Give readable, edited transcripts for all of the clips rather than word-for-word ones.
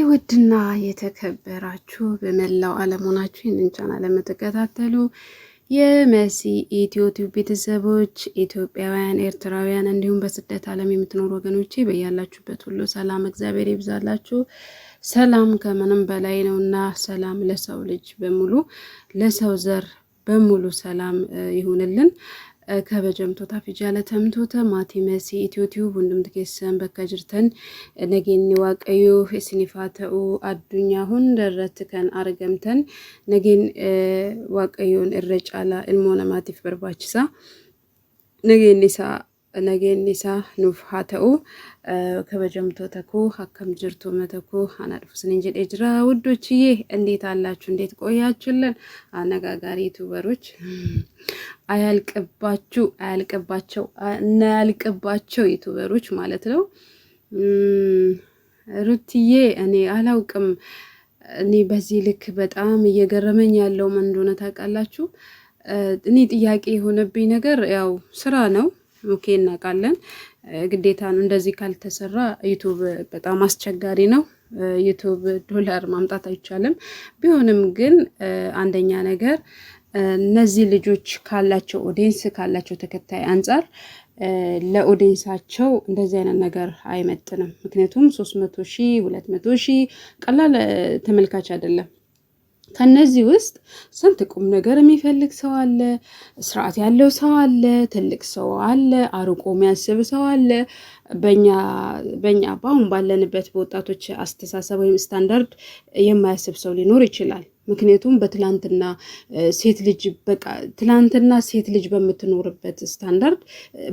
ውድና የተከበራችሁ በመላው ዓለም ሆናችሁ ይህንን ቻናል ለምትከታተሉ የመሲ ኢትዮ ቲዩብ ቤተሰቦች ኢትዮጵያውያን፣ ኤርትራውያን እንዲሁም በስደት ዓለም የምትኖሩ ወገኖቼ በያላችሁበት ሁሉ ሰላም እግዚአብሔር ይብዛላችሁ። ሰላም ከምንም በላይ ነውና ሰላም ለሰው ልጅ በሙሉ ለሰው ዘር በሙሉ ሰላም ይሁንልን። ከበጀምቶ ታፊጃለ ተምቶተ ማቲ መሲ ኢትዮ ቲዩብ ወንድም ተከሰን በከጅርተን ነጌኒ ዋቀዩ እስኒፋተኡ አዱኛ ሁን ደረትከን አርገምተን ነጌን ዋቀዩን እረጫላ ilmoon namaatiif barbaachisa nageenisa nuuf haa ta'u kabajamtoota koo akkam jirtu mata koo ana dhufsanii jedhee jira ውዶችዬ እንዴት አላችሁ እንዴት ቆያችሁልን አነጋጋሪ ዩቲዩበሮች አያልቅባቸው ዩቲዩበሮች ማለት ነው ሩትዬ እኔ አላውቅም እኔ በዚህ ልክ በጣም እየገረመኝ ያለው ምን እንደሆነ ታውቃላችሁ እኔ ጥያቄ የሆነብኝ ነገር ያው ስራ ነው ኦኬ እናውቃለን ግዴታ ነው እንደዚህ ካልተሰራ ዩቲዩብ በጣም አስቸጋሪ ነው ዩቲዩብ ዶላር ማምጣት አይቻልም ቢሆንም ግን አንደኛ ነገር እነዚህ ልጆች ካላቸው ኦዲየንስ ካላቸው ተከታይ አንፃር ለኦዲየንሳቸው እንደዚህ አይነት ነገር አይመጥንም ምክንያቱም 300,000 200,000 ቀላል ተመልካች አይደለም ከነዚህ ውስጥ ስንት ቁም ነገር የሚፈልግ ሰው አለ ስርዓት ያለው ሰው አለ ትልቅ ሰው አለ አርቆ የሚያስብ ሰው አለ በእኛ ባሁን ባለንበት በወጣቶች አስተሳሰብ ወይም ስታንዳርድ የማያስብ ሰው ሊኖር ይችላል ምክንያቱም በትላንትና ሴት ልጅ በምትኖርበት ስታንዳርድ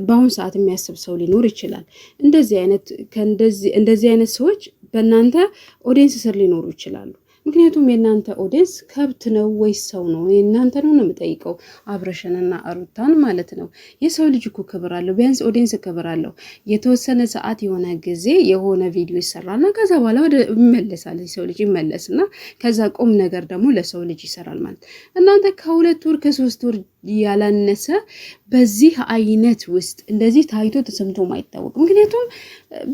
ባሁን ሰዓት የሚያስብ ሰው ሊኖር ይችላል እንደዚህ አይነት ሰዎች በእናንተ ኦዲየንስ ስር ሊኖሩ ይችላሉ ምክንያቱም የናንተ ኦዲየንስ ከብት ነው ወይስ ሰው ነው የናንተ ነው የምጠይቀው አብረሽንና አሩታን ማለት ነው የሰው ልጅ እኮ ክብር አለው ቢያንስ ኦዲየንስ ክብር አለው የተወሰነ ሰዓት የሆነ ጊዜ የሆነ ቪዲዮ ይሰራልና ከዛ በኋላ ወደ ይመለሳል የሰው ልጅ ይመለስና ከዛ ቆም ነገር ደግሞ ለሰው ልጅ ይሰራል ማለት እናንተ ከ2 ወር ከ3 ወር ያላነሰ በዚህ አይነት ውስጥ እንደዚህ ታይቶ ተሰምቶ ማይታወቅ ምክንያቱም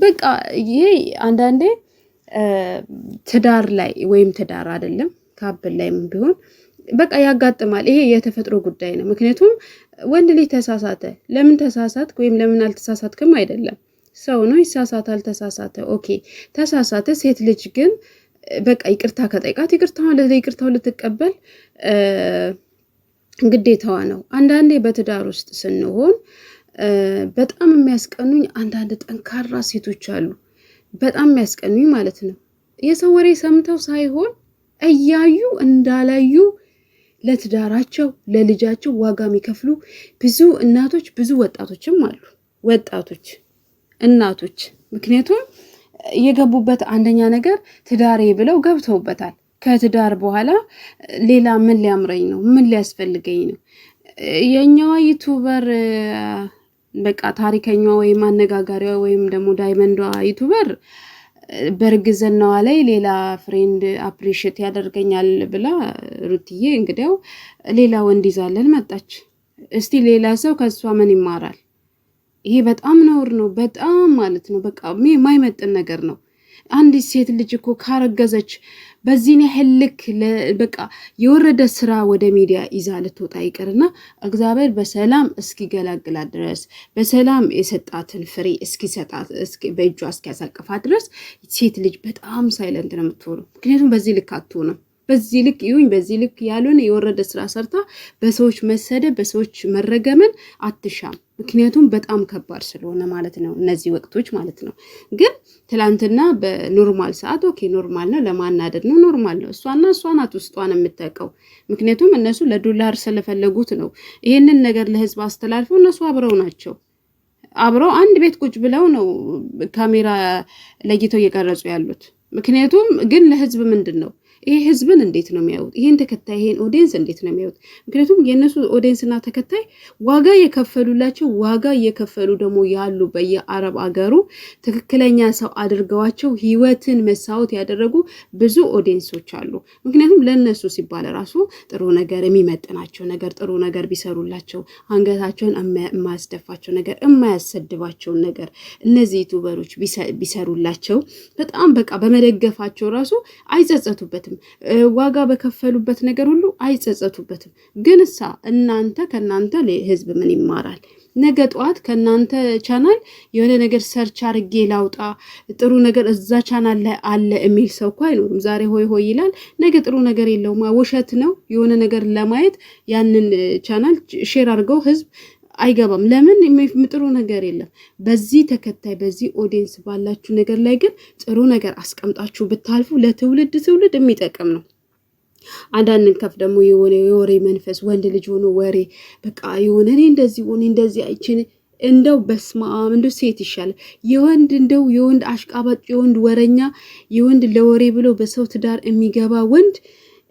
በቃ ይሄ አንዳንዴ ትዳር ላይ ወይም ትዳር አይደለም ካብል ላይም ቢሆን በቃ ያጋጥማል ይሄ የተፈጥሮ ጉዳይ ነው ምክንያቱም ወንድ ልጅ ተሳሳተ ለምን ተሳሳት ወይም ለምን አልተሳሳትከም አይደለም ሰው ነው ይሳሳታል ተሳሳተ ኦኬ ተሳሳተ ሴት ልጅ ግን በቃ ይቅርታ ከጠይቃት ይቅርታው ልትቀበል ግዴታዋ ነው አንዳንዴ በትዳር ውስጥ ስንሆን በጣም የሚያስቀኑኝ አንዳንድ ጠንካራ ሴቶች አሉ በጣም የሚያስቀኑኝ ማለት ነው የሰው ወሬ ሰምተው ሳይሆን እያዩ እንዳላዩ ለትዳራቸው ለልጃቸው ዋጋ የሚከፍሉ ብዙ እናቶች ብዙ ወጣቶችም አሉ እናቶች ምክንያቱም የገቡበት አንደኛ ነገር ትዳሬ ብለው ገብተውበታል ከትዳር በኋላ ሌላ ምን ሊያምረኝ ነው ምን ሊያስፈልገኝ ነው የኛዋ ዩቲዩበር በቃ ታሪከኛዋ ወይም አነጋጋሪዋ ወይም ደግሞ ዳይመንዷ ዩቲዩበር በርግዝናዋ ላይ ሌላ ፍሬንድ አፕሪሺየት ያደርገኛል ብላ ሩትዬ እንግዲያው ሌላ ወንድ ይዛለን መጣች እስቲ ሌላ ሰው ከሷ ምን ይማራል ይሄ በጣም ነውር ነው በጣም ማለት ነው በቃ የማይመጥን ነገር ነው አንድ ሴት ልጅ እኮ ካረገዘች በዚህን ያህልክ በቃ የወረደ ስራ ወደ ሚዲያ ይዛ ልትወጣ ይቀርና እግዚአብሔር በሰላም እስኪገላግላት ድረስ በሰላም የሰጣትን ፍሬ በእጇ እስኪያሳቅፋት ድረስ ሴት ልጅ በጣም ሳይለንት ነው የምትሆነው ምክንያቱም በዚህ ልክ አትሆንም በዚህ ልክ ያሉን የወረደ ስራ ሰርታ በሰዎች መሰደብ በሰዎች መረገምን አትሻም ምክንያቱም በጣም ከባድ ስለሆነ ማለት ነው እነዚህ ወቅቶች ማለት ነው ግን ትላንትና በኖርማል ሰዓት ኦኬ ኖርማል ነው ለማናደድ ነው ኖርማል ነው እሷናት ውስጧን የምትጠቀው ምክንያቱም እነሱ ለዶላር ስለፈለጉት ነው ይሄንን ነገር ለህዝብ አስተላልፈው እነሱ አብረው አንድ ቤት ቁጭ ብለው ነው ካሜራ ለይተው እየቀረጹ ያሉት ምክንያቱም ግን ለህዝብ ምንድነው ይሄ ህዝብን እንዴት ነው የሚያዩት? ይሄን ተከታይ ይሄን ኦዲየንስ እንዴት ነው የሚያዩት? ምክንያቱም የነሱ ኦዲየንስና ተከታይ ዋጋ የከፈሉላቸው ዋጋ እየከፈሉ ደግሞ ያሉ በየአረብ አገሩ ትክክለኛ ሰው አድርገዋቸው ህይወትን መስዋዕት ያደረጉ ብዙ ኦዲየንሶች አሉ። ምክንያቱም ለነሱ ሲባል ራሱ ጥሩ ነገር የሚመጥናቸው ነገር ጥሩ ነገር ቢሰሩላቸው አንገታቸውን የማያስደፋቸው ነገር የማያሰድባቸውን ነገር እነዚህ ዩቲዩበሮች ቢሰሩላቸው በጣም በቃ በመደገፋቸው ራሱ አይጸጸቱበትም። ዋጋ በከፈሉበት ነገር ሁሉ አይጸጸቱበትም። ግን ከናንተ ህዝብ ምን ይማራል? ነገ ጠዋት ከናንተ ቻናል የሆነ ነገር ሰርች አርጌ ላውጣ ጥሩ ነገር እዛ ቻናል ላይ አለ የሚል ሰው እኮ አይኖርም። ዛሬ ሆይ ሆይ ይላል፣ ነገ ጥሩ ነገር የለውም፣ ውሸት ነው። የሆነ ነገር ለማየት ያንን ቻናል ሼር አድርገው ህዝብ አይገባም። ለምን? ጥሩ ነገር የለም። በዚህ ተከታይ በዚህ ኦዲየንስ ባላችሁ ነገር ላይ ግን ጥሩ ነገር አስቀምጣችሁ ብታልፉ ለትውልድ የሚጠቅም ነው። አንዳንድ ከፍ ደግሞ የሆነ የወሬ መንፈስ ወንድ ልጅ ሆኖ ወሬ በቃ የሆነ እኔ እንደዚህ ሆነ እንደዚህ አይችን እንደው በስማም እንደው ሴት ይሻላል። የወንድ አሽቃባጭ የወንድ ወረኛ የወንድ ለወሬ ብሎ በሰው ትዳር የሚገባ ወንድ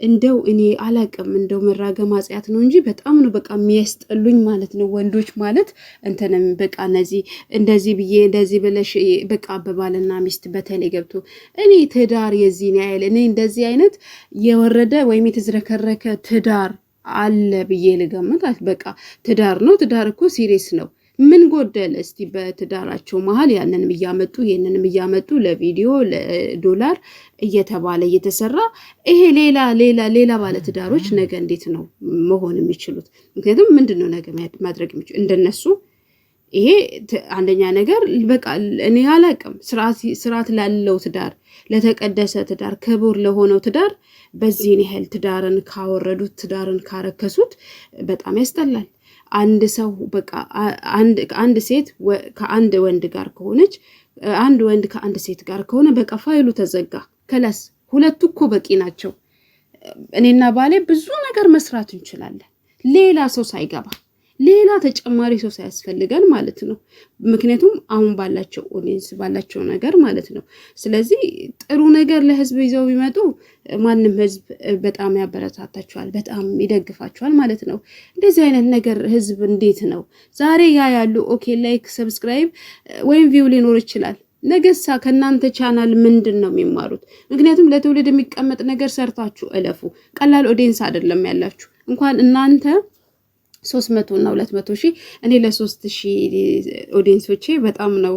እንደው እኔ አላቅም። እንደው መራገም ኃጢአት ነው እንጂ በጣም ነው በቃ የሚያስጠሉኝ ማለት ነው። ወንዶች ማለት እንትንም በቃ እንደዚህ ብዬ እንደዚህ ብለሽ በቃ በባልና ሚስት በተለይ ገብቶ እኔ ትዳር የዚህን ያህል እኔ እንደዚህ አይነት የወረደ ወይም የተዝረከረከ ትዳር አለ ብዬ ልገምት። በቃ ትዳር ነው። ትዳር እኮ ሲሪየስ ነው። ምን ጎደለ እስቲ? በትዳራቸው መሀል ያንንም እያመጡ ይሄንንም እያመጡ ለቪዲዮ ለዶላር እየተባለ እየተሰራ ይሄ ሌላ ባለ ትዳሮች ነገ እንዴት ነው መሆን የሚችሉት? ምክንያቱም ምንድነው ነገ ማድረግ የሚችሉ እንደነሱ? ይሄ አንደኛ ነገር በቃ እኔ አላቅም። ስርዓት ላለው ትዳር ለተቀደሰ ትዳር ክቡር ለሆነው ትዳር በዚህን ያህል ትዳርን ካወረዱት ትዳርን ካረከሱት በጣም ያስጠላል። አንድ ሰው በቃ አንድ ሴት ከአንድ ወንድ ጋር ከሆነች አንድ ወንድ ከአንድ ሴት ጋር ከሆነ በቃ ፋይሉ ተዘጋ። ከላስ ሁለቱ እኮ በቂ ናቸው። እኔና ባሌ ብዙ ነገር መስራት እንችላለን፣ ሌላ ሰው ሳይገባ ሌላ ተጨማሪ ሰው ሳያስፈልገን ማለት ነው። ምክንያቱም አሁን ባላቸው ኦዲየንስ ባላቸው ነገር ማለት ነው። ስለዚህ ጥሩ ነገር ለህዝብ ይዘው ቢመጡ ማንም ህዝብ በጣም ያበረታታቸዋል፣ በጣም ይደግፋቸዋል ማለት ነው። እንደዚህ አይነት ነገር ህዝብ እንዴት ነው ዛሬ ያሉ ኦኬ ላይክ ሰብስክራይብ ወይም ቪው ሊኖር ይችላል። ነገሳ ከናንተ ቻናል ምንድን ነው የሚማሩት? ምክንያቱም ለትውልድ የሚቀመጥ ነገር ሰርታችሁ እለፉ። ቀላል ኦዲየንስ አይደለም ያላችሁ። እንኳን እናንተ 300 እና 200 ሺህ እኔ ለ3000 ኦዲየንሶቼ በጣም ነው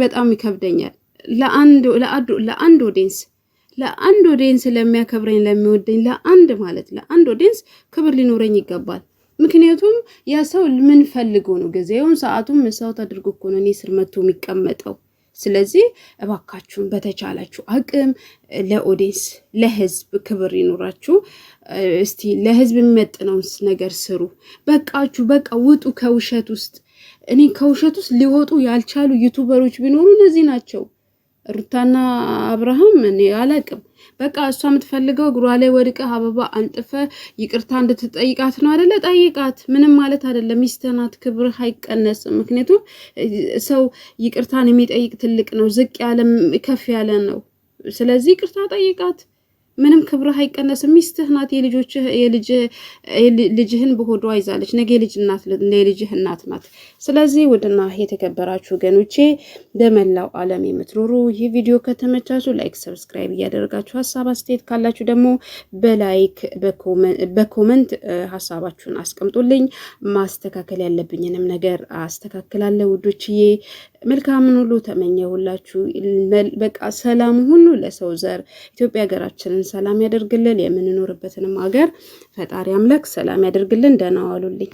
በጣም ይከብደኛል። ለአንድ ኦዲየንስ ለሚያከብረኝ ለሚወደኝ ለአንድ ኦዲየንስ ክብር ሊኖረኝ ይገባል። ምክንያቱም ያ ሰው ምን ፈልጎ ነው ጊዜውን ሰዓቱን መስዋዕት አድርጎ እኮ ነው እኔ ስር መጥቶ የሚቀመጠው። ስለዚህ እባካችሁን በተቻላችሁ አቅም ለኦዲየንስ ለህዝብ ክብር ይኖራችሁ። እስቲ ለህዝብ የሚመጥነውን ነገር ስሩ። በቃችሁ፣ በቃ ውጡ ከውሸት ውስጥ። እኔ ከውሸት ውስጥ ሊወጡ ያልቻሉ ዩቲዩበሮች ቢኖሩ እነዚህ ናቸው። ሩታና አብርሃም እኔ አላቅም። በቃ እሷ የምትፈልገው እግሯ ላይ ወድቀህ አበባ አንጥፈ ይቅርታ እንድትጠይቃት ነው አይደለ? ጠይቃት፣ ምንም ማለት አይደለም። ሚስትህ ናት፣ ክብርህ አይቀነስም። ምክንያቱም ሰው ይቅርታን የሚጠይቅ ትልቅ ነው፣ ዝቅ ያለ ከፍ ያለ ነው። ስለዚህ ይቅርታ ጠይቃት፣ ምንም ክብርህ አይቀነስም። ሚስትህ ናት፣ ልጅህን በሆዷ ይዛለች። ነገ የልጅህ እናት ናት። ስለዚህ ውድና የተከበራችሁ ወገኖቼ በመላው ዓለም የምትኖሩ ይህ ቪዲዮ ከተመቻችሁ ላይክ፣ ሰብስክራይብ እያደረጋችሁ ሀሳብ አስተያየት ካላችሁ ደግሞ በላይክ በኮመንት ሀሳባችሁን አስቀምጡልኝ። ማስተካከል ያለብኝንም ነገር አስተካክላለሁ ውዶችዬ። መልካምን ሁሉ ተመኘሁላችሁ። በቃ ሰላም ሁሉ ለሰው ዘር ኢትዮጵያ ሀገራችንን ሰላም ያደርግልን። የምንኖርበትንም ሀገር ፈጣሪ አምላክ ሰላም ያደርግልን። ደህና ዋሉልኝ።